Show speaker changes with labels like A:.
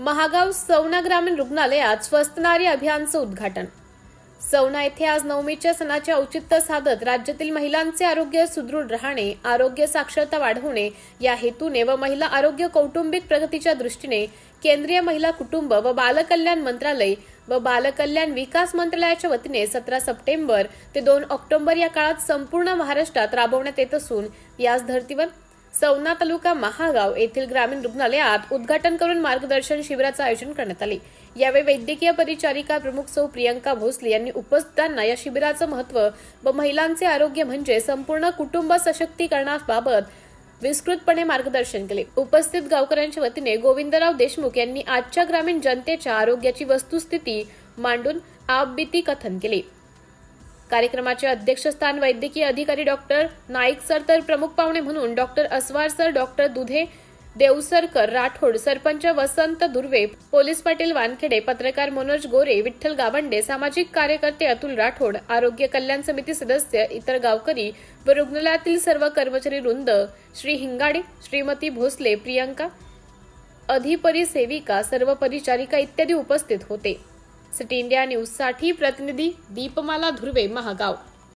A: महागाव सौना ग्रामीण रुग्णालयात स्वस्त नारी अभियानचं उद्घाटन। सौना येथे आज नवमीच्या सणाचे औचित्य साधत राज्यातील महिलांचे आरोग्य सुदृढ राहणे, आरोग्य साक्षरता वाढवणे या हेतूने व महिला आरोग्य कौटुंबिक प्रगतीच्या दृष्टीने केंद्रीय महिला कुटुंब व बालकल्याण मंत्रालय व बालकल्याण विकास मंत्रालयाच्या वतीने 17 सप्टेंबर ते 2 ऑक्टोबर या काळात संपूर्ण महाराष्ट्रात राबवण्यात येत असून याच धर्तीवर सौना तालुका महागाव येथील ग्रामीण रुग्णालयात उद्घाटन करून मार्गदर्शन शिबिराचे आयोजन करण्यात आले। यावेळी वैद्यकीय परिचारिका प्रमुख सौ प्रियंका भोसले यांनी उपस्थितांना या शिबिराचे महत्त्व व महिलांचे आरोग्य म्हणजे संपूर्ण कुटुंब सशक्तीकरणाबाबत विस्तृतपणे मार्गदर्शन केले। उपस्थित गावकऱ्यांच्या वतीने गोविंदराव देशमुख यांनी आजच्या ग्रामीण जनतेच्या आरोग्याची वस्तुस्थिती मांडून आपबीती कथन केले। कार्यक्रमाचे अध्यक्षस्थान वैद्यकीय अधिकारी डॉक्टर नाईक सर तर प्रमुख पाहुणे म्हणून डॉक्टर अस्वार सर, डॉक्टर दुधे, देवसरकर राठोड, सरपंच वसंत दुर्वे, पोलीस पाटील वानखेडे, पत्रकार मनोज गोरे, विठ्ठल गावंडे, सामाजिक कार्यकर्ते अतुल राठोड, आरोग्य कल्याण समिती सदस्य, इतर गावकरी व रुग्णालयातील सर्व कर्मचारी वृंद, श्री हिंगाडे, श्रीमती भोसले, प्रियंका, अधिपरिसेविका, सर्व परिचारिका इत्यादी उपस्थित होते। सिटी इंडिया न्यूज साठी प्रतिनिधी दीपमाला धुर्वे, महागाव।